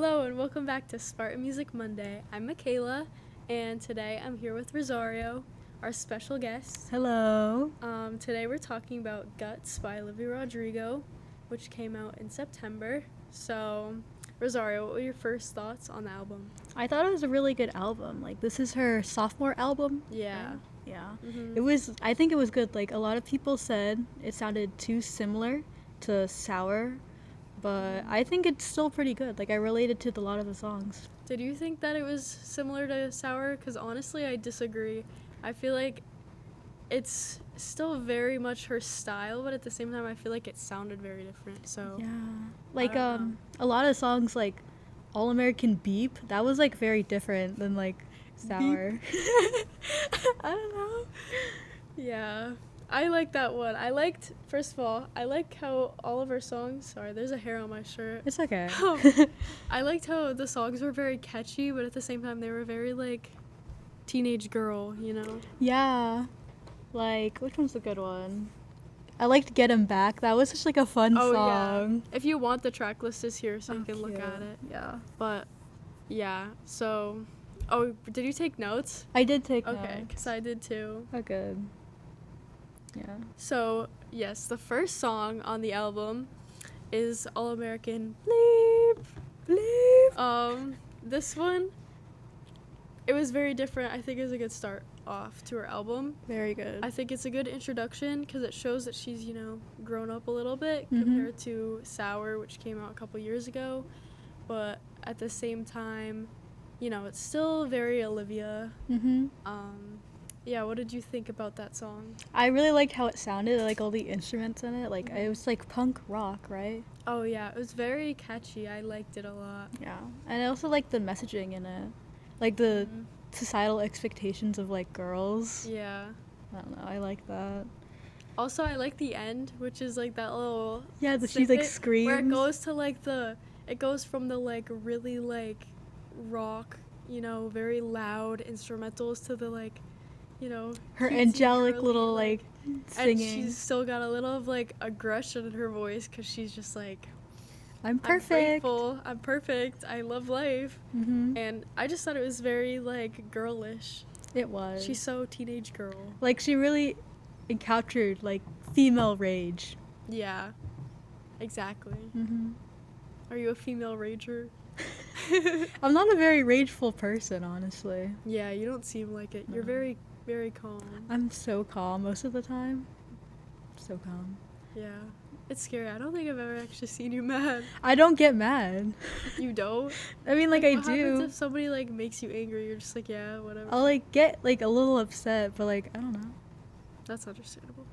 Hello and welcome back to Spartan Music Monday. I'm Mikayla, and today I'm here with Rosario, our special guest. Hello. Today we're talking about Guts by Olivia Rodrigo, which came out in September. So, Rosario, what were your first thoughts on the album? I thought it was a really good album. Like, this is her sophomore album. Yeah. Right? Yeah. Mm-hmm. I think it was good. Like, a lot of people said it sounded too similar to Sour, but I think it's still pretty good. Like, I related to a lot of the songs. Did you think that it was similar to Sour? Because honestly, I disagree. I feel like it's still very much her style, but at the same time, I feel like it sounded very different. So Yeah. Like, I don't know. a lot of songs, like, All American Beep, that was, like, very different than, like, Sour. I don't know. Yeah. I like that one. First of all, I like how all of her songs, sorry, there's a hair on my shirt. It's okay. I liked how the songs were very catchy, but at the same time, they were very, like, teenage girl, you know? Yeah. Like, which one's the good one? I liked Get 'Em Back. That was such, like, a fun song. Yeah. If you want, the track list is here so you can look cute. at it. Yeah. But, yeah. So, did you take notes? I did take notes. Okay, because I did too. Oh, good. Yeah. So, yes, the first song on the album is All American Bleep. Bleep. This one, it was very different. I think it was a good start off to her album. Very good. I think it's a good introduction because it shows that she's, grown up a little bit compared to Sour, which came out a couple years ago. But at the same time, it's still very Olivia. Yeah, what did you think about that song? I really liked how it sounded, like all the instruments in it. Like, it was like punk rock, right? Oh, yeah, it was very catchy. I liked it a lot. Yeah. And I also liked the messaging in it. Like, the societal expectations of, like, girls. Yeah. I don't know. I like that. Also, I like the end, which is, like, that little Yeah, she's, like, screams. where it goes to, like, it goes from the, like, really, like, rock, very loud instrumentals to the, like, her cutesy, angelic girly, little, like, singing. And she's still got a little of, like, aggression in her voice because she's just like, I'm perfect. I'm grateful. I'm perfect. I love life. And I just thought it was very, like, girlish. It was. She's so teenage girl. Like, she really encaptured, like, female rage. Yeah. Exactly. Are you a female rager? I'm not a very rageful person, honestly. Yeah, you don't seem like it. You're very, very calm. I'm so calm most of the time. So calm. Yeah. It's scary. I don't think I've ever actually seen you mad. I don't get mad. You don't? I mean, like I what do. Happens if somebody, like, makes you angry? You're just like, yeah, whatever. I'll, like, get, like, a little upset, but, like, I don't know. That's understandable.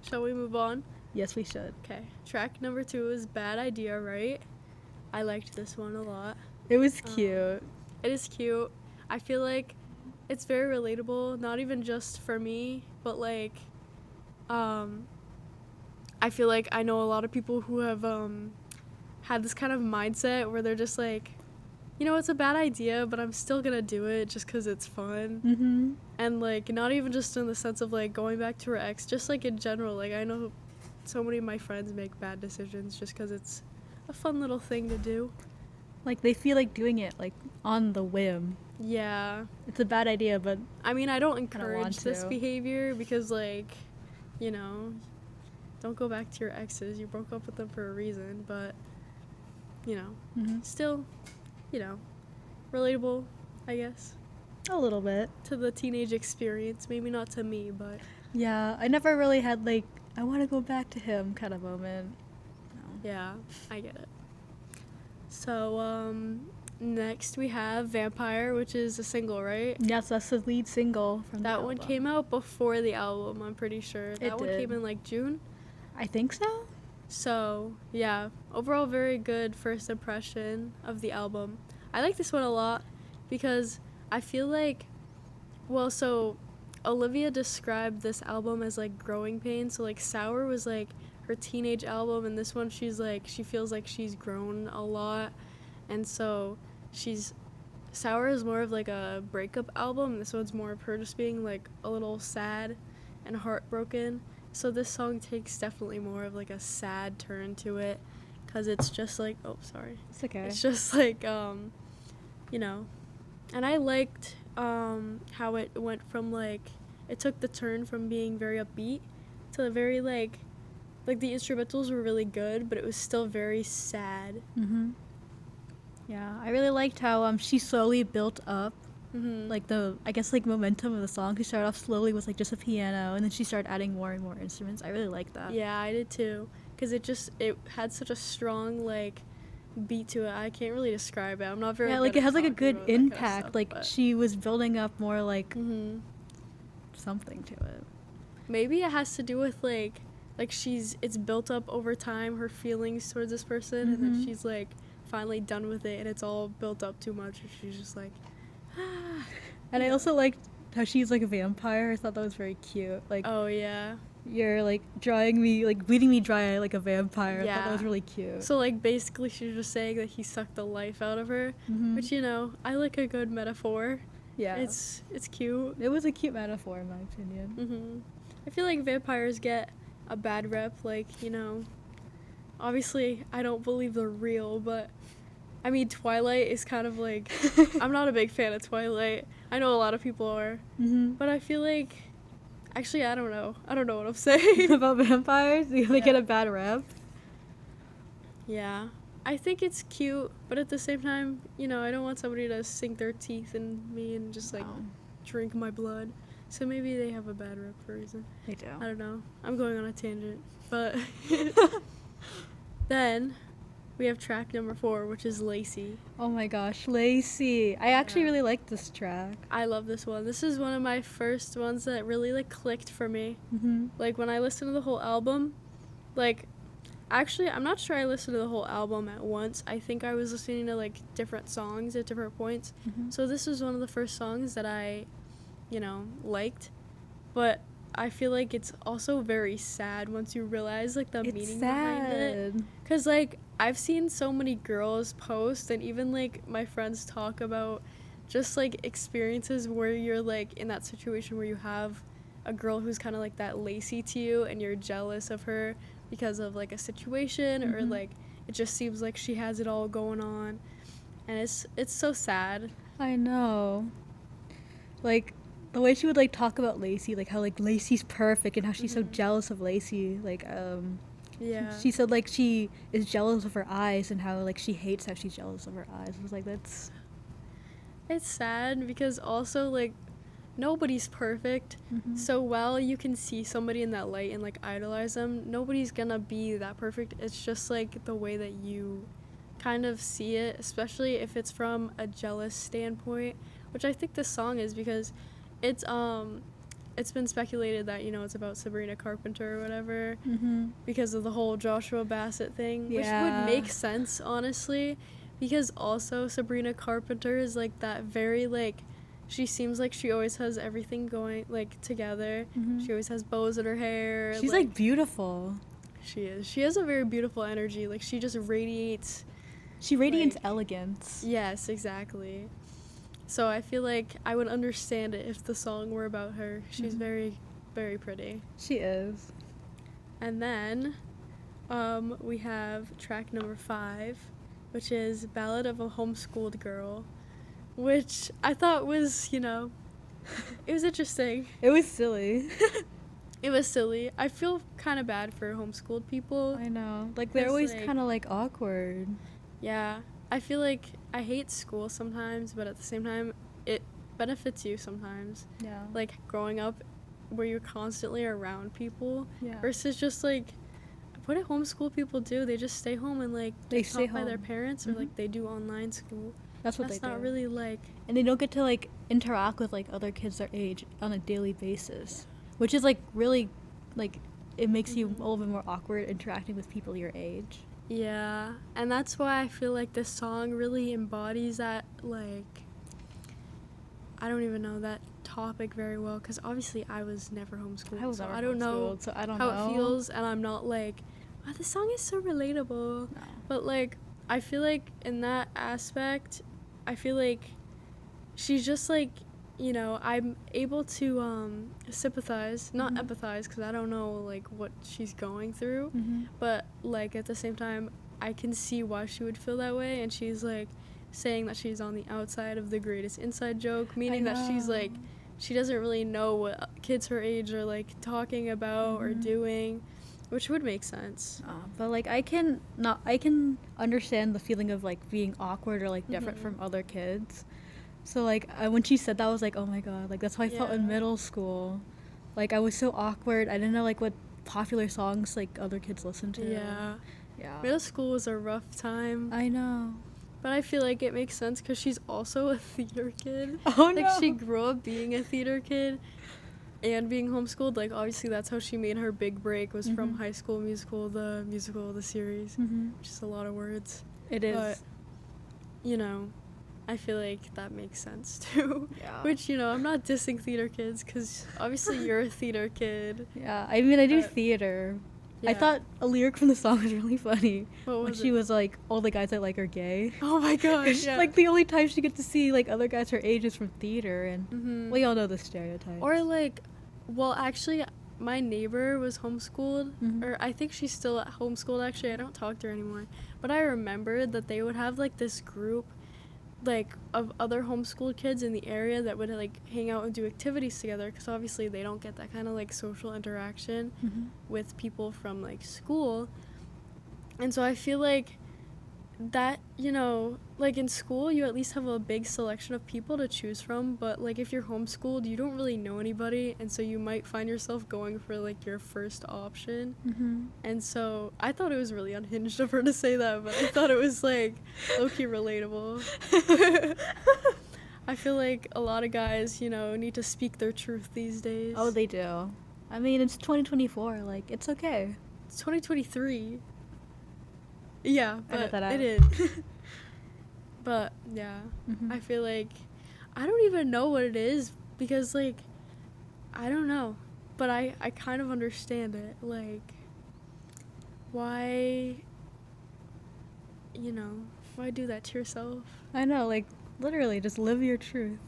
Shall we move on? Yes, we should. Okay. Track number 2 is Bad Idea, right? I liked this one a lot. It was cute. It is cute. I feel like it's very relatable, not even just for me, but, like, I feel like I know a lot of people who have had this kind of mindset where they're just like, it's a bad idea, but I'm still gonna do it just because it's fun. And, like, not even just in the sense of, like, going back to her ex, just, like, in general. Like, I know so many of my friends make bad decisions just because it's a fun little thing to do. Like, they feel like doing it, like, on the whim. Yeah. It's a bad idea, but I mean, I don't encourage this to. behavior because, like, don't go back to your exes. You broke up with them for a reason, but, still, relatable, I guess. A little bit. To the teenage experience. Maybe not to me, but. Yeah, I never really had, like, I want to go back to him kind of moment. No. Yeah, I get it. So, next we have Vampire, which is a single, right? Yes, that's the lead single from that the one album. came out before the album, I'm pretty sure. That one came in, like, June? I think so. So, yeah, overall very good first impression of the album. I like this one a lot because I feel like, so Olivia described this album as, like, growing pains. So, like, Sour was, like, her teenage album, and this one she feels like she's grown a lot. And so Sour is more of, like, a breakup album. This one's more of her just being, like, a little sad and heartbroken. So this song takes definitely more of, like, a sad turn to it because it's just like, oh, sorry. It's okay. It's just like, you know, and I liked how it went from like, it took the turn from being very upbeat to very like the instrumentals were really good, but it was still very sad. Yeah, I really liked how she slowly built up like I guess like momentum of the song. She started off slowly with like just a piano, and then she started adding more and more instruments. I really liked that. Yeah, I did too, because it had such a strong like beat to it. I can't really describe it. I'm not very like good it has at like a talking good about that kind of impact. stuff, Like but she was building up more like something to it. maybe it has to do with like it's built up over time, her feelings towards this person, and then she's like finally done with it, and it's all built up too much, and she's just like And I also liked how she's like a vampire. I thought that was very cute. Like, oh yeah, you're like drawing me, like bleeding me dry like a vampire. I thought that was really cute. so like basically she's just saying that he sucked the life out of her, which, you know, I like a good metaphor. Yeah, it's cute. It was a cute metaphor in my opinion. I feel like vampires get a bad rep, like, you know, obviously I don't believe they're real, but I mean, Twilight is kind of like, I'm not a big fan of Twilight. I know a lot of people are, but I feel like, actually, I don't know what I'm saying. About vampires? They get a bad rep? Yeah. I think it's cute, but at the same time, you know, I don't want somebody to sink their teeth in me and just, like, drink my blood. So maybe they have a bad rep for a reason. They do. I don't know. I'm going on a tangent. But then we have track number 4, which is Lacey. Oh my gosh, Lacey. I actually really like this track. I love this one. This is one of my first ones that really, like, clicked for me. Like, when I listened to the whole album, like, actually, I'm not sure I listened to the whole album at once. I think I was listening to, like, different songs at different points. So this was one of the first songs that I, you know, liked. But I feel like it's also very sad once you realize, like, the meaning behind it. Because, like, I've seen so many girls post and even, like, my friends talk about just, like, experiences where you're, like, in that situation where you have a girl who's kind of like that Lacey to you and you're jealous of her because of, like, a situation or, like, it just seems like she has it all going on. And it's so sad. I know. Like, the way she would, like, talk about Lacey, like, how, like, Lacey's perfect and how she's so jealous of Lacey. Like, yeah. She said, like, she is jealous of her eyes and how, like, she hates how she's jealous of her eyes. I was like, that's... It's sad because also, like, nobody's perfect. So while you can see somebody in that light and, like, idolize them, nobody's gonna be that perfect. It's just, like, the way that you kind of see it, especially if it's from a jealous standpoint, which I think this song is, because it's been speculated that, you know, it's about Sabrina Carpenter or whatever, because of the whole Joshua Bassett thing, which would make sense, honestly, because also Sabrina Carpenter is, like, that very, like, she seems like she always has everything going, like, together. She always has bows in her hair. She's, like, beautiful. She is. She has a very beautiful energy. Like, she just radiates. She radiates like, elegance. Yes, exactly. So I feel like I would understand it if the song were about her. She's very, very pretty. She is. And then we have track number 5, which is Ballad of a Homeschooled Girl, which I thought was, you know, it was interesting. It was silly. It was silly. I feel kind of bad for homeschooled people. I know. Like, they're always like, kind of, like, awkward. Yeah. I feel like I hate school sometimes, but at the same time, it benefits you sometimes. Yeah. Like, growing up where you're constantly around people versus just, like, what do homeschool people do? They just stay home and, like, they stay taught by their parents or, like, they do online school. That's what they do. That's not really, like... And they don't get to, like, interact with, like, other kids their age on a daily basis, which is, like, really, like, it makes you a little bit more awkward interacting with people your age. Yeah, and that's why I feel like this song really embodies that, like, I don't even know that topic very well, because obviously I was never homeschooled. I was never I don't know so I don't how know it feels, and I'm not like, wow, this song is so relatable. No. But, like, I feel like in that aspect, I feel like she's just, like, you know, I'm able to sympathize, not empathize, because I don't know, like, what she's going through, but, like, at the same time, I can see why she would feel that way, and she's like saying that she's on the outside of the greatest inside joke, meaning that she's like, she doesn't really know what kids her age are like talking about or doing, which would make sense. But like I can understand the feeling of like being awkward or like different from other kids. So like when she said that, I was like, oh my god, like that's how I felt in middle school. Like I was so awkward. I didn't know like what popular songs like other kids listen to. Yeah. Middle school was a rough time. I know. But I feel like it makes sense because she's also a theater kid. Oh no. Like she grew up being a theater kid and being homeschooled. Like obviously that's how she made her big break, was from High School Musical, the series, which is a lot of words. It is. But, you know, I feel like that makes sense too. Yeah. Which, you know, I'm not dissing theater kids because obviously you're a theater kid. Yeah, I mean I do theater. Yeah. I thought a lyric from the song was really funny. What when was she it? was like, all the guys I like are gay. Oh my gosh, yeah. Like the only time she gets to see like other guys her age is from theater, and we all know the stereotypes. Or like, well, actually, my neighbor was homeschooled, or I think she's still homeschooled. Actually, I don't talk to her anymore. But I remembered that they would have like this group, like of other homeschooled kids in the area that would like hang out and do activities together, because obviously they don't get that kind of like social interaction with people from like school. And so I feel like that, you know, like in school you at least have a big selection of people to choose from, but like if you're homeschooled you don't really know anybody, and so you might find yourself going for like your first option. And so I thought it was really unhinged of her to say that, but I thought it was like low-key relatable. I feel like a lot of guys, you know, need to speak their truth these days. Oh, they do. I mean, it's 2024, like it's okay. It's 2023. Yeah, but it is. But yeah, I feel like I don't even know what it is, because like I don't know, but I kind of understand it. Like, why, you know, why do that to yourself? I know, like literally just live your truth.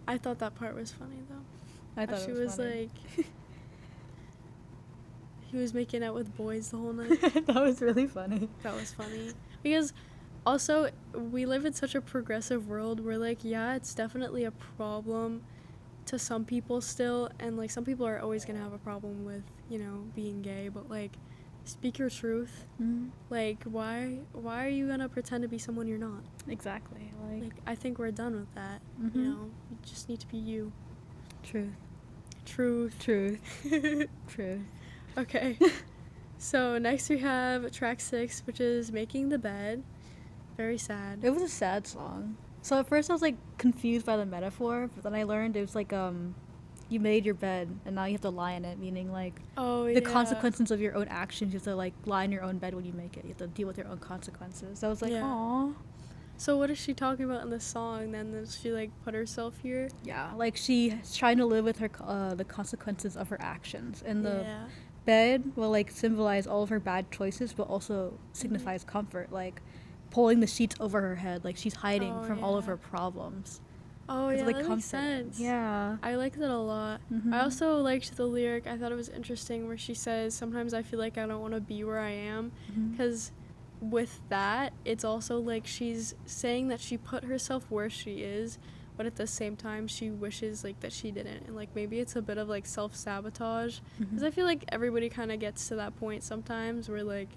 I thought that part was funny though. I thought she it was like he was making out with boys the whole night. That was really funny. That was funny. Because also, we live in such a progressive world where, like, yeah, it's definitely a problem to some people still. And, like, some people are always going to have a problem with, you know, being gay. But, like, speak your truth. Like, why are you going to pretend to be someone you're not? Exactly. Like, I think we're done with that. You know, you just need to be you. Truth. Truth. Okay. So next we have track 6, which is Making the Bed. Very sad. It was a sad song. So at first I was like confused by the metaphor, but then I learned it was like you made your bed and now you have to lie in it, meaning like the consequences of your own actions. You have to like lie in your own bed when you make it. You have to deal with your own consequences. So I was like, aw. So what is she talking about in the song then? Does she like put herself here? Yeah, like she's trying to live with her the consequences of her actions, and the bed will like symbolize all of her bad choices, but also signifies comfort, like pulling the sheets over her head, like she's hiding from all of her problems. Oh yeah, like, that makes sense. Yeah, I liked it a lot. I also liked the lyric. I thought it was interesting where she says, sometimes I feel like I don't want to be where I am, because with that it's also like she's saying that she put herself where she is, but at the same time she wishes like that she didn't, and like maybe it's a bit of like self-sabotage, because I feel like everybody kind of gets to that point sometimes where like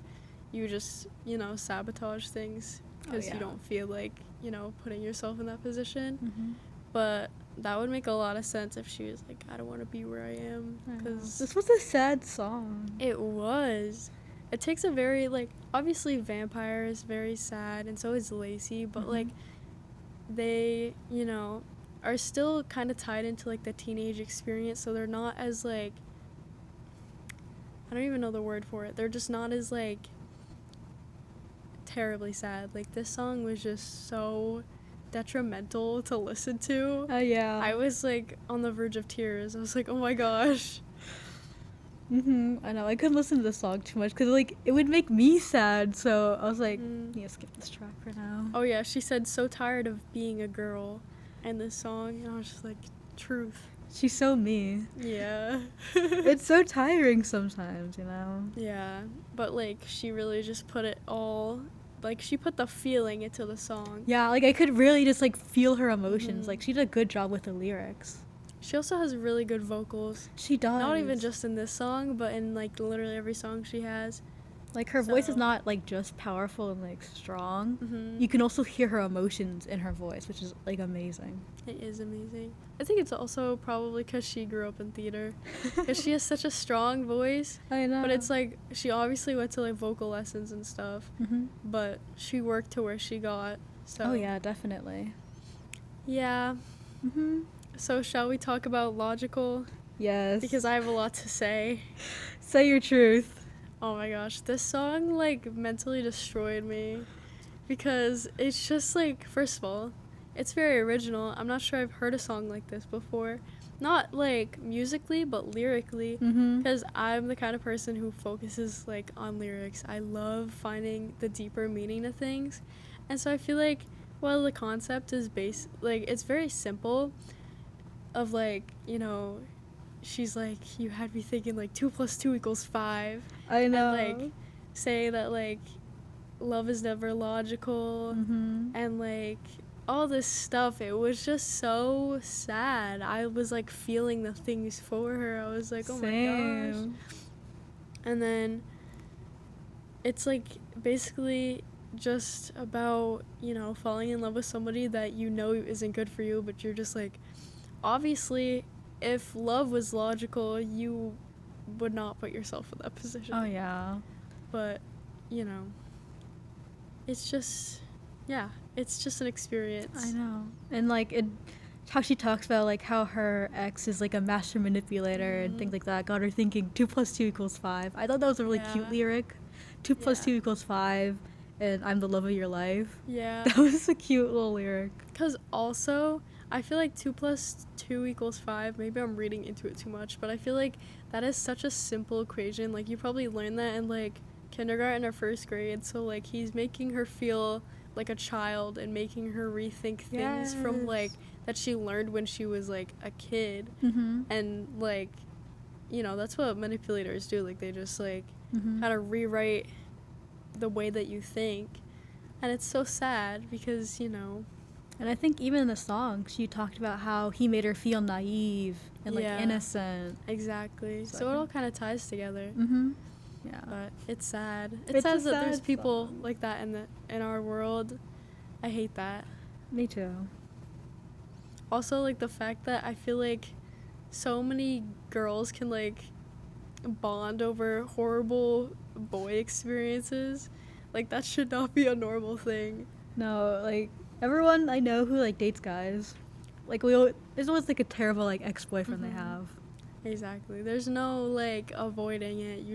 you just, you know, sabotage things because you don't feel like, you know, putting yourself in that position. But that would make a lot of sense if she was like, I don't want to be where I am, because this was a sad song. It was. It takes a very, like, obviously Vampire is very sad, and so is Lacey, but like they, you know, are still kind of tied into like the teenage experience, so they're not as like, I don't even know the word for it, they're just not as like terribly sad. Like this song was just so detrimental to listen to. Oh yeah, I was like on the verge of tears. I was like, oh my gosh. I know, I couldn't listen to this song too much because like it would make me sad, so I was like, yeah, skip this track for now. Oh yeah, she said so tired of being a girl in this song, and I was just like, truth. She's so me. Yeah. It's so tiring sometimes, you know? Yeah, but like she really just put it all, like she put the feeling into the song. Yeah, like I could really just like feel her emotions. Like she did a good job with the lyrics. She also has really good vocals. She does. Not even just in this song, but in like literally every song she has. Like her voice is not like just powerful and like strong. You can also hear her emotions in her voice, which is like amazing. It is amazing. I think it's also probably because she grew up in theater, because she has such a strong voice. I know. But it's like she obviously went to like vocal lessons and stuff, but she worked to where she got. So. Oh yeah, definitely. Yeah. So shall we talk about Logical? Yes. Because I have a lot to say. Say your truth. Oh my gosh, this song like mentally destroyed me, because it's just like, first of all, it's very original. I'm not sure I've heard a song like this before. Not like musically, but lyrically, because I'm the kind of person who focuses like on lyrics. I love finding the deeper meaning to things. And so I feel like, well, the concept is like it's very simple, of like, you know, she's like, you had me thinking like 2 + 2 = 5. I know. And like say that like love is never logical, and like all this stuff. It was just so sad. I was like feeling the things for her. I was like, oh my gosh. And then it's like basically just about, you know, falling in love with somebody that you know isn't good for you, but you're just like, obviously if love was logical, you would not put yourself in that position. Oh yeah. But, you know, it's just, yeah, it's just an experience. I know. And like how she talks about like how her ex is like a master manipulator and things like that got her thinking 2 + 2 = 5. I thought that was a really cute lyric. 2 + 2 = 5, and I'm the love of your life. Yeah. That was a cute little lyric. Because also, I feel like 2 + 2 = 5, maybe I'm reading into it too much, but I feel like that is such a simple equation. Like, you probably learned that in, like, kindergarten or first grade. So, like, he's making her feel like a child and making her rethink things from, like, that she learned when she was, like, a kid. And, like, you know, that's what manipulators do. Like, they just, like, kind of rewrite the way that you think. And it's so sad because, you know... And I think even in the song, she talked about how he made her feel naive and like innocent. Exactly. So it all kind of ties together. Yeah. But it's sad. It's sad that there's people like that in our world. I hate that. Me too. Also, like the fact that I feel like so many girls can like bond over horrible boy experiences. Like that should not be a normal thing. No, like everyone I know who like dates guys, like there's always like a terrible like ex-boyfriend they have. Exactly. There's no like avoiding it.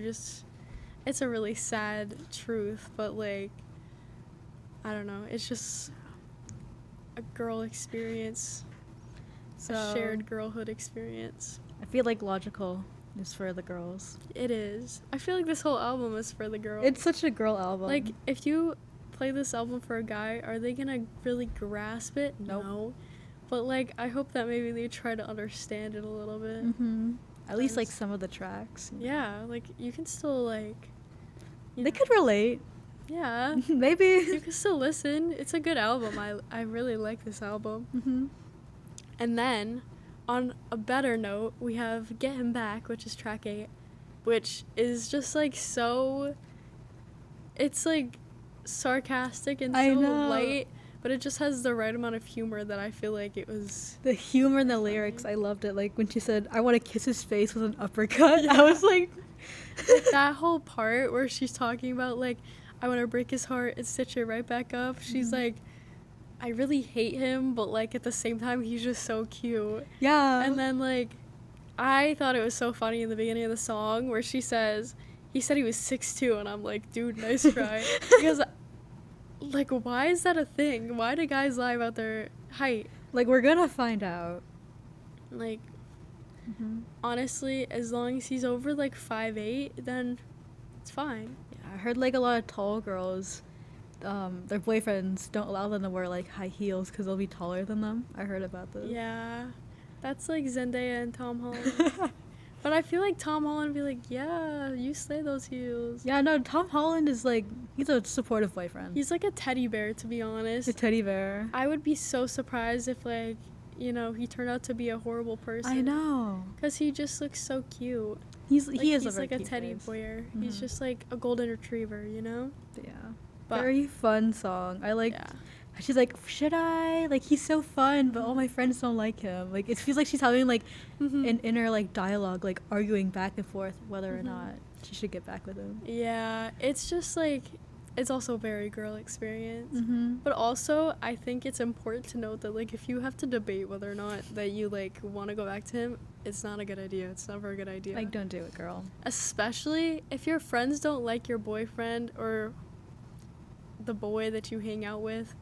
It's a really sad truth, but like I don't know, it's just a girl experience. So, a shared girlhood experience. I feel like Logical is for the girls. It is. I feel like this whole album is for the girls. It's such a girl album. Like if you play this album for a guy, are they gonna really grasp it? Nope. No. But like I hope that maybe they try to understand it a little bit. At least like some of the tracks. Yeah, like you can still like they could relate. Yeah. Maybe. You can still listen. It's a good album. I really like this album. And then on a better note, we have Get Him Back, which is track 8, which is just like so, it's like sarcastic and so light, but it just has the right amount of humor that I feel like it was. The humor in the lyrics, I loved it. Like when she said, I want to kiss his face with an uppercut. I was like that whole part where she's talking about like, I want to break his heart and stitch it right back up. She's like, I really hate him, but like at the same time he's just so cute. Yeah. And then like I thought it was so funny in the beginning of the song where she says he said he was 6'2", and I'm like, dude, nice try. Because like why is that a thing? Why do guys lie about their height? Like we're gonna find out. Like honestly, as long as he's over like 5'8", then it's fine. Yeah, I heard like a lot of tall girls, their boyfriends don't allow them to wear like high heels because they'll be taller than them. I heard about this. Yeah, That's like Zendaya and Tom Holland. But I feel like Tom Holland would be like, yeah, you slay those heels. Yeah, no, Tom Holland is like, he's a supportive boyfriend. He's like a teddy bear, to be honest. A teddy bear. I would be so surprised if, like, you know, he turned out to be a horrible person. I know. Because he just looks so cute. He is he's a like a teddy bear. He's just like a golden retriever, you know? Yeah. But very fun song. I like. Yeah. She's like, should I? Like, he's so fun, but all my friends don't like him. Like, it feels like she's having, like, an inner, like, dialogue, like, arguing back and forth whether or not she should get back with him. Yeah, it's just, like, it's also a very girl experience. Mm-hmm. But also, I think it's important to note that, like, if you have to debate whether or not that you, like, want to go back to him, it's not a good idea. It's never a good idea. Like, don't do it, girl. Especially if your friends don't like your boyfriend or the boy that you hang out with.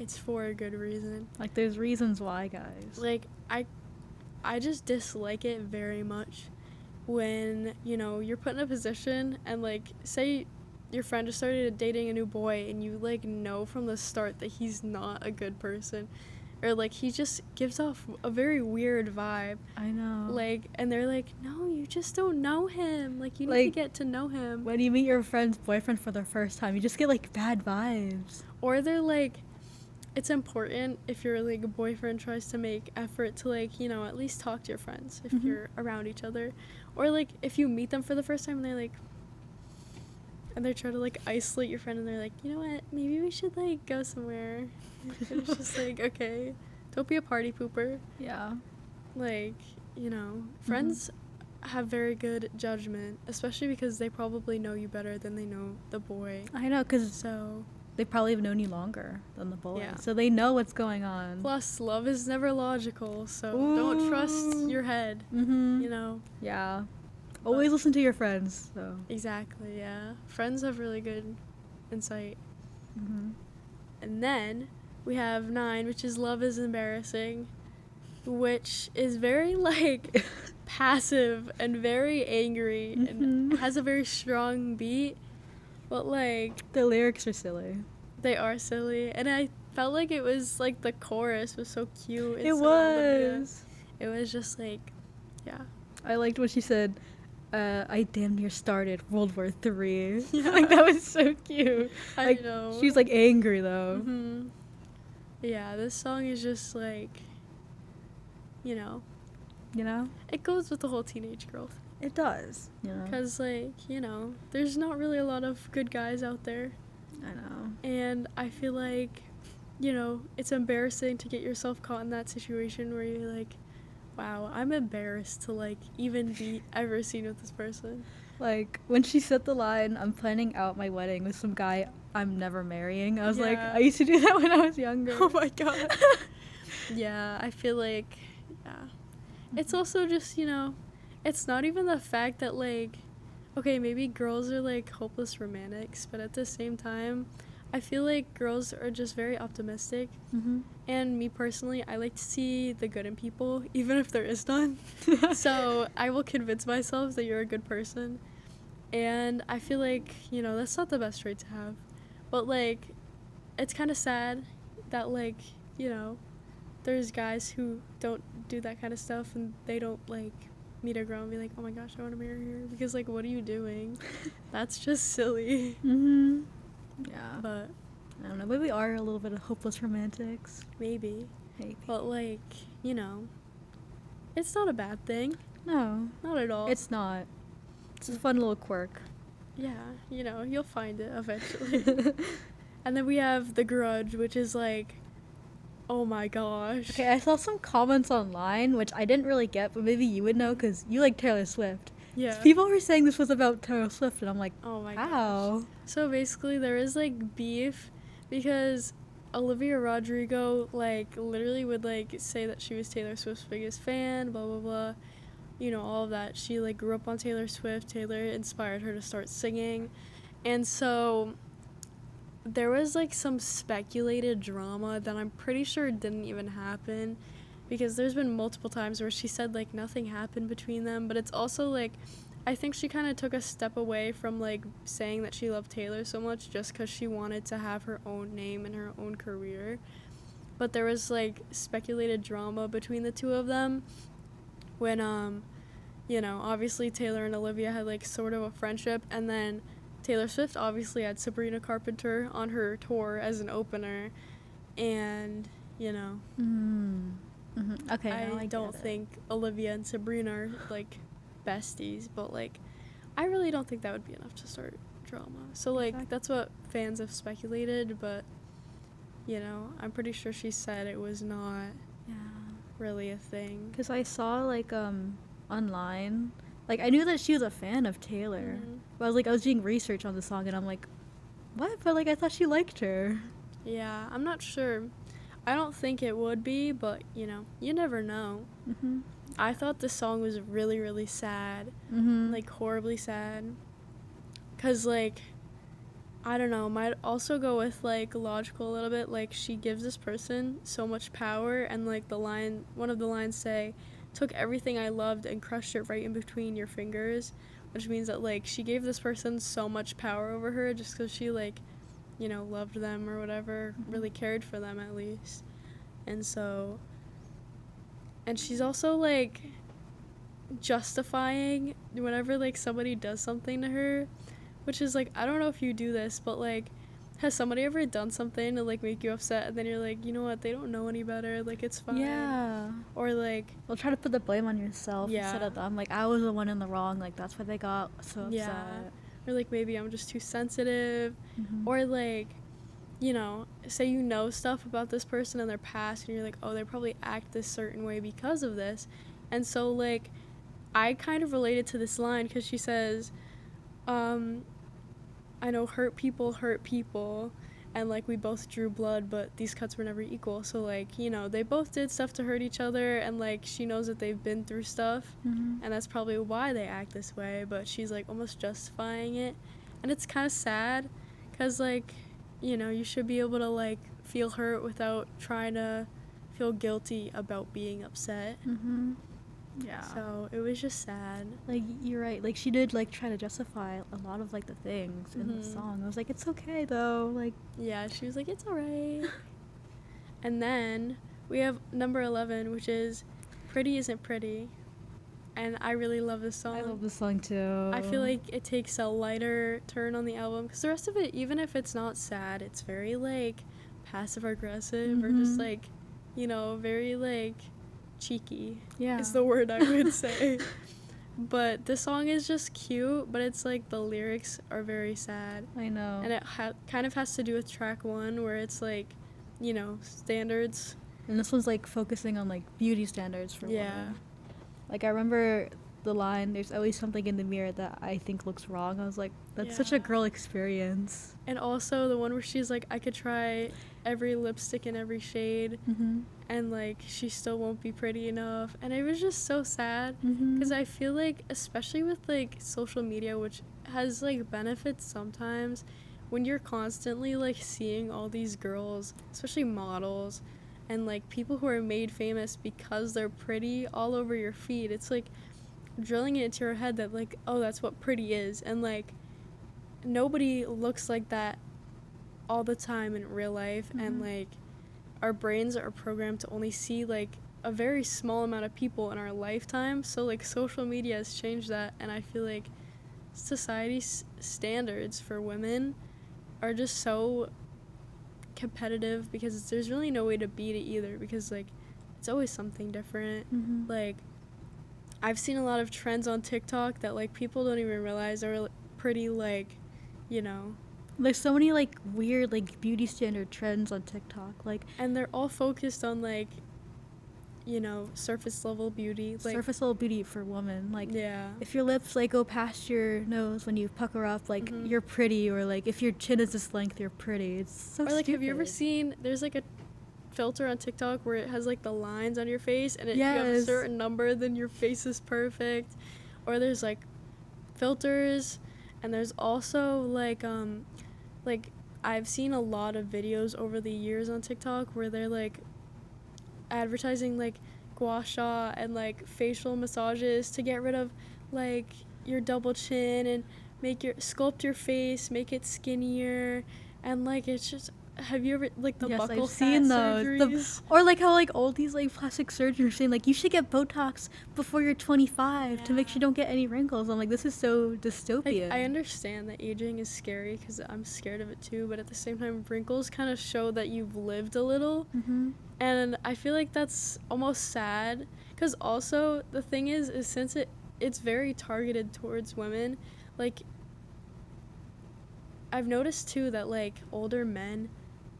It's for a good reason. Like, there's reasons why, guys. Like, I just dislike it very much when, you know, you're put in a position and, like, say your friend just started dating a new boy and you, like, know from the start that he's not a good person. Or, like, he just gives off a very weird vibe. I know. Like, and they're like, no, you just don't know him. Like, you need to get to know him. When you meet your friend's boyfriend for the first time, you just get, like, bad vibes. Or they're like, it's important if your, like, boyfriend tries to make effort to, like, you know, at least talk to your friends if you're around each other. Or, like, if you meet them for the first time and they're like, and they try to, like, isolate your friend and they're like, you know what, maybe we should, like, go somewhere. And it's just like, okay, don't be a party pooper. Yeah. Like, you know, friends have very good judgment, especially because they probably know you better than they know the boy. I know, because So they probably have known you longer than the boy. Yeah. So they know what's going on. plus, love is never logical, so don't trust your head, Mm-hmm. you know? Yeah. Always listen to your friends, so. Exactly, yeah. Friends have really good insight. Mm-hmm. And then we have 9, which is Love is Embarrassing, which is very, like, passive and very angry and has a very strong beat, but, like, The lyrics are silly. they are silly. And I felt like it was, like, the chorus was so cute. It was. It was just, like, yeah. I liked what she said. I damn near started World War III. Yeah. Like, that was so cute. I Like, know. she was, like, angry, though. Yeah, this song is just, like, you know, You know? it goes with the whole teenage girl thing. It does. You know? Because, like, you know, there's not really a lot of good guys out there. I know. And I feel like, you know, it's embarrassing to get yourself caught in that situation where you're like, wow, I'm embarrassed to, like, even be ever seen with this person. Like, when she said the line, I'm planning out my wedding with some guy I'm never marrying, I was like, Yeah. I used to do that when I was younger. Oh my god. Yeah, I feel like, yeah. It's also just, you know, it's not even the fact that, like, okay, maybe girls are, like, hopeless romantics, but at the same time, I feel like girls are just very optimistic. Mm-hmm. And me personally, I like to see the good in people, even if there is none. So I will convince myself that you're a good person. And I feel like, you know, that's not the best trait to have. But, like, it's kind of sad that, like, you know, there's guys who don't do that kind of stuff and they don't, like, meet a girl and be like, oh my gosh, I want to marry her. Because, like, what are you doing? That's just silly. Mm-hmm. Yeah. But I don't know. Maybe we are a little bit of hopeless romantics. maybe. Maybe. But, like, you know, it's not a bad thing. No, Not at all. it's not. It's a fun little quirk. Yeah, you know, you'll find it eventually. And then we have The Grudge, which is like, oh my gosh. Okay, I saw some comments online, which I didn't really get, but maybe you would know because you like Taylor Swift. Yeah. People were saying this was about Taylor Swift, and I'm like, Oh my how? gosh. So basically, there is like beef because Olivia Rodrigo like literally would like say that she was Taylor Swift's biggest fan, blah blah blah. You know, all of that. She like grew up on Taylor Swift. Taylor inspired her to start singing. And so there was like some speculated drama that I'm pretty sure didn't even happen, because there's been multiple times where she said like nothing happened between them, but it's also like I think she kind of took a step away from like saying that she loved Taylor so much just because she wanted to have her own name and her own career. but there was like speculated drama between the two of them when you know, obviously Taylor and Olivia had like sort of a friendship, and then Taylor Swift obviously had Sabrina Carpenter on her tour as an opener, and you know, Okay, I don't think Olivia and Sabrina are like besties, but like I really don't think that would be enough to start drama. So like Exactly. that's what fans have speculated, but you know, I'm pretty sure she said it was not really a thing. Because I saw like online, like I knew that she was a fan of Taylor, but I was doing research on the song and I'm like, what? But like I thought she liked her. Yeah, I'm not sure. I don't think it would be, but you know, you never know. I thought the song was really, really sad, like horribly sad. Cause like, I don't know, might also go with like logical a little bit. Like she gives this person so much power, and like one of the lines say, "Took everything I loved and crushed it right in between your fingers," which means that like she gave this person so much power over her just because she like, you know, loved them or whatever, really cared for them at least. And so, and she's also like justifying whenever like somebody does something to her, which is like, I don't know if you do this, but like, has somebody ever done something to like make you upset and then you're like, you know what, they don't know any better, like it's fine. Yeah. Or like, Well, try to put the blame on yourself instead of them. Like I was the one in the wrong. Like that's why they got so upset. yeah. Or like maybe I'm just too sensitive. Or like, you know, say you know stuff about this person and their past and you're like, oh, they probably act this certain way because of this. And so like, I kind of related to this line because she says, I know hurt people, and like we both drew blood, but these cuts were never equal. So like, you know, they both did stuff to hurt each other, and like she knows that they've been through stuff, and that's probably why they act this way, but she's like almost justifying it. And it's kind of sad because like, you know, you should be able to like feel hurt without trying to feel guilty about being upset. Yeah. So it was just sad. Like you're right. Like she did like try to justify a lot of like the things in the song. I was like, it's okay though. Like yeah, she was like, it's alright. And then we have number 11, which is Pretty Isn't Pretty. And I really love this song. I love this song too. I feel like it takes a lighter turn on the album because the rest of it, even if it's not sad, it's very like passive aggressive or just like, you know, very like cheeky is the word I would say. But the song is just cute, but it's like the lyrics are very sad. I know. And it kind of has to do with track 1 where it's like, you know, standards. And this one's like focusing on like beauty standards for women. Like I remember the line, there's always something in the mirror that I think looks wrong. I was like, that's such a girl experience. And also the one where she's like, I could try every lipstick in every shade and like she still won't be pretty enough. And it was just so sad because I feel like, especially with like social media, which has like benefits sometimes, when you're constantly like seeing all these girls, especially models and like people who are made famous because they're pretty all over your feed, it's like drilling it into your head that like, oh, that's what pretty is. And like nobody looks like that all the time in real life. And like our brains are programmed to only see like a very small amount of people in our lifetime. So like social media has changed that, and I feel like society's standards for women are just so competitive because there's really no way to beat it either, because like it's always something different. Like I've seen a lot of trends on TikTok that like people don't even realize are pretty, like, you know, there's so many like weird like beauty standard trends on TikTok, like, and they're all focused on like, you know, surface level beauty, like surface level beauty for women. Like yeah, if your lips like go past your nose when you pucker up, like you're pretty, or like if your chin is this length, you're pretty. It's so or like stupid. have you ever seen, there's like a filter on TikTok where it has like the lines on your face, and if you have a certain number then your face is perfect. Or there's like filters, and there's also like I've seen a lot of videos over the years on TikTok where they're like advertising like gua sha and like facial massages to get rid of like your double chin and sculpt your face, make it skinnier, and like it's just have you ever, like, the Yes, buccal I've fat seen those. surgeries? Or like how like all these like plastic surgeons are saying like you should get Botox before you're 25 to make sure you don't get any wrinkles. I'm like, this is so dystopian. Like, I understand that aging is scary because I'm scared of it too, but at the same time, wrinkles kind of show that you've lived a little. Mm-hmm. And I feel like that's almost sad because also the thing is since it's very targeted towards women, like, I've noticed too that, like, older men,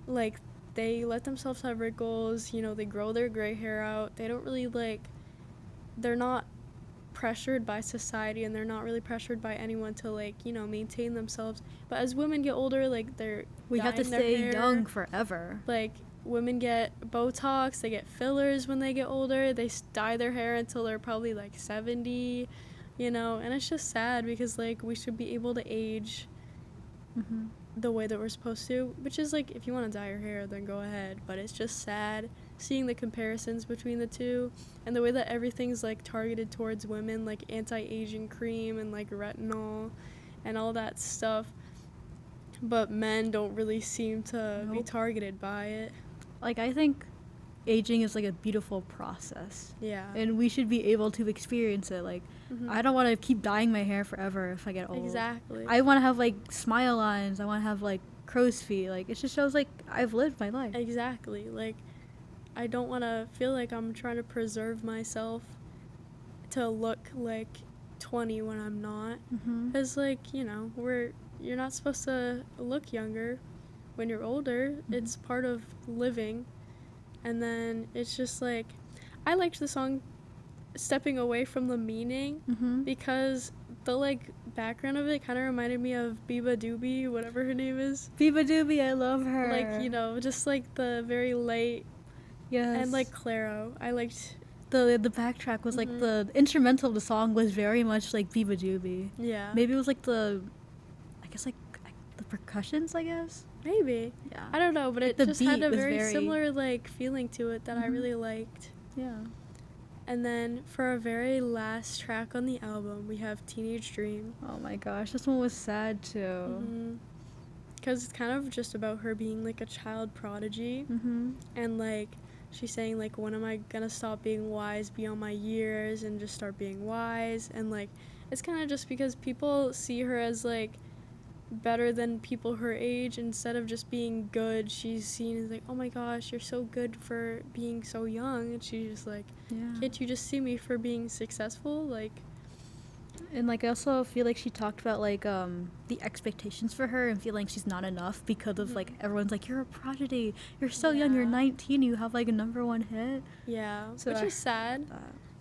like, they let themselves have wrinkles, you know, they grow their gray hair out. They don't really, like, they're not pressured by society, and they're not really pressured by anyone to, like, you know, maintain themselves. But as women get older, like, We have to dyeing their stay hair. young forever. Like, women get Botox, they get fillers when they get older. They dye their hair until they're probably, like, 70, you know. And it's just sad because, like, we should be able to age Mm-hmm. the way that we're supposed to, which is, like, if you want to dye your hair, then go ahead. But it's just sad seeing the comparisons between the two and the way that everything's, like, targeted towards women, like anti-aging cream and, like, retinol and all that stuff. But men don't really seem to be Nope. targeted by it. Like, I think aging is like a beautiful process. Yeah. And we should be able to experience it. Like, Mhm. I don't want to keep dyeing my hair forever if I get old. Exactly. I want to have like smile lines. I want to have like crow's feet. Like, it just shows like I've lived my life. Exactly. Like, I don't want to feel like I'm trying to preserve myself to look like 20 when I'm not. Mm-hmm. Because, like, you know, you're not supposed to look younger when you're older. Mm-hmm. It's part of living. And then it's just, like, I liked the song Stepping Away from the Meaning Mm-hmm. because the, like, background of it kind of reminded me of Biba Doobie, whatever her name is. Biba Doobie, I love her. Like, you know, just, like, the very late, Yes. and, like, Claro. I liked, the backtrack was like the instrumental of the song was very much like Biba Doobie. yeah. Maybe it was like the percussions, I guess. Maybe. Yeah. I don't know, but Like, it the just had beat a was very very- similar, like, feeling to it that I Mhm. really liked. Yeah. And then for our very last track on the album, we have Teenage Dream. Oh my gosh, this one was sad too. Because it's kind of just about her being, like, a child prodigy. Mm-hmm. And, like, she's saying, like, when am I gonna stop being wise beyond my years and just start being wise? And, like, it's kind of just because people see her as, like, better than people her age. Instead of just being good, she's seen as, like, oh my gosh, you're so good for being so young. And she's just like, Yeah. can't you just see me for being successful? Like, And like I also feel like she talked about like the expectations for her and feeling she's not enough because of like everyone's like, you're a prodigy, you're so young, you're Yeah. 19, you have like a #1 hit. yeah, So which I- is sad.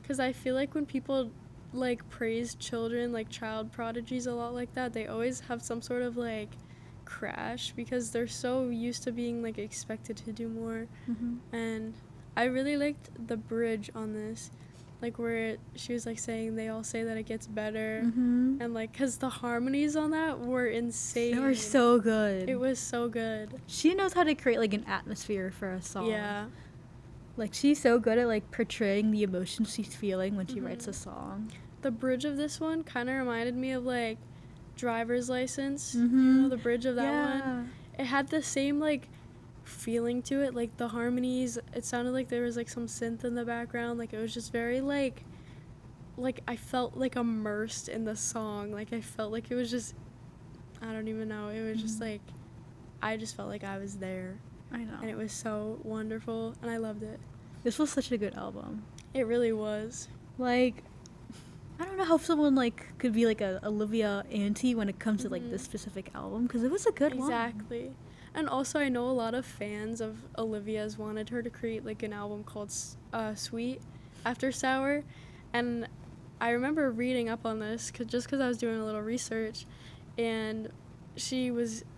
Because I feel like when people, like, praise children, like, child prodigies a lot like that, they always have some sort of, like, crash because they're so used to being, like, expected to do more. Mm-hmm. And I really liked the bridge on this, like, where she was, like, saying they all say that it gets better. Mm-hmm. And, like, because the harmonies on that were insane. They were so good. It was so good. She knows how to create like an atmosphere for a song. Yeah. Like she's so good at like portraying the emotions she's feeling when she writes Mhm. a song. The bridge of this one kind of reminded me of, like, Driver's License. You Mhm. know, the bridge of that Yeah. one. It had the same, like, feeling to it, like the harmonies. It sounded like there was, like, some synth in the background. Like, it was just very, like I felt, like, immersed in the song. Like, I felt like it was just, I don't even know. It was just, Mhm. like, I just felt like I was there. I know. And it was so wonderful, and I loved it. This was such a good album. It really was. Like, I don't know how someone like could be like a Olivia auntie when it comes to like this Mhm. specific album because it was a good one. Exactly. And also, I know a lot of fans of Olivia's wanted her to create, like, an album called Sweet After Sour. And I remember reading up on this just because I was doing a little research. And she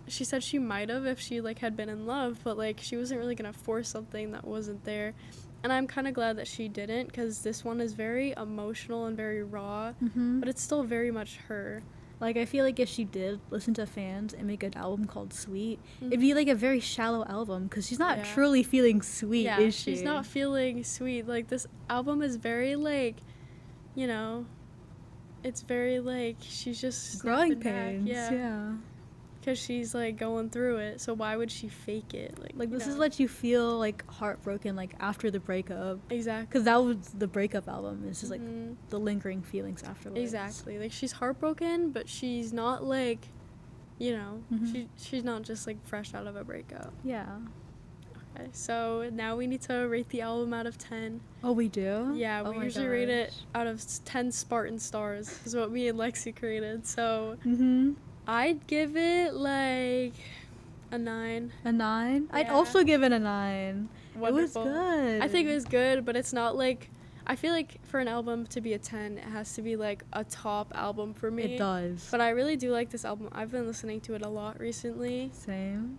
said she might have if she, like, had been in love, but, like, she wasn't really going to force something that wasn't there. And I'm kind of glad that she didn't because this one is very emotional and very raw, Mm-hmm. but it's still very much her. Like, I feel like if she did listen to fans and make an album called Sweet, it'd Mhm. be like a very shallow album because she's not Yeah. truly feeling sweet, Yeah, is she? she's not feeling sweet. Like, this album is very, like, you know, it's very, like, she's just growing snapping back. pains. Yeah. because she's like going through it. So why would she fake it? Like, you this is know. what you feel like heartbroken, like after the breakup. Exactly. Because that was the breakup album. It's just like Mhm. the lingering feelings afterwards. Exactly. Like, she's heartbroken, but she's not like, you know, Mhm. she's not just like fresh out of a breakup. Yeah. Okay, so now we need to rate the album out of 10. Oh, we do? Yeah, Oh we my usually rate it gosh. out of 10 Spartan stars, is what me and Lexi created. So Mm-hmm. I'd give it like a 9. A 9? I'd Yeah. also give it a 9. Wonderful. It was good. I think it was good, but it's not like, I feel like for an album to be a 10, it has to be like a top album for me. It does. But I really do like this album. I've been listening to it a lot recently. Same.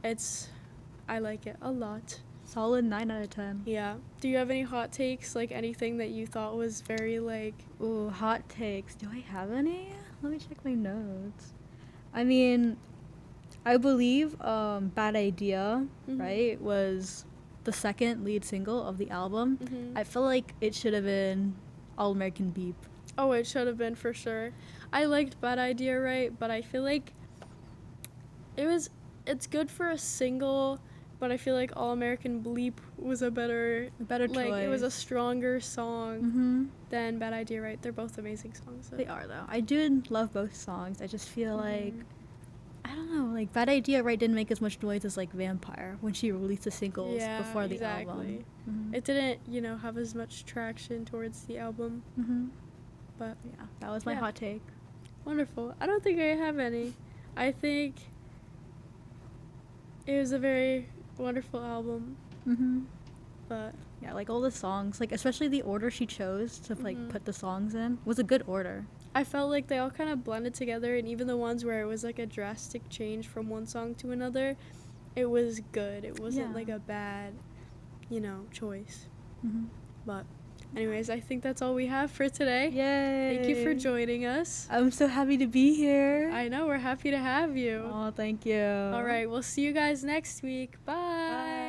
I like it a lot. Solid 9 out of 10. Yeah. Do you have any hot takes? Like anything that you thought was very like... Ooh, hot takes. Do I have any? Let me check my notes. I mean, I believe Bad Idea, Mhm. right, was the second lead single of the album. Mhm. I feel like it should have been All American Beep. Oh, it should have been for sure. I liked Bad Idea, right? But I feel like it's good for a single, but I feel like All American Bleep was a better Choice. like, it was a stronger song Mm-hmm. than Bad Idea, right? They're both amazing songs. So. They are, though. I do love both songs. I just feel like, Mhm. I don't know, like Bad Idea, right, didn't make as much noise as like Vampire when she released the singles Yeah, before the exactly. album. Mm-hmm. It didn't, have as much traction towards the album, Mm-hmm. but Yeah, that was my Yeah. hot take. wonderful. I don't think I have any. I think it was a very wonderful album, Mm-hmm. but Yeah, like all the songs, like especially the order she chose to like Mhm. put the songs in was a good order. I felt like they all kind of blended together, and even the ones where it was like a drastic change from one song to another, it was good. It wasn't Yeah. like a bad, choice. Mm-hmm. But anyways, I think that's all we have for today. Yay! Thank you for joining us. I'm so happy to be here. I know, we're happy to have you. Oh, thank you. All right, we'll see you guys next week. Bye. Bye.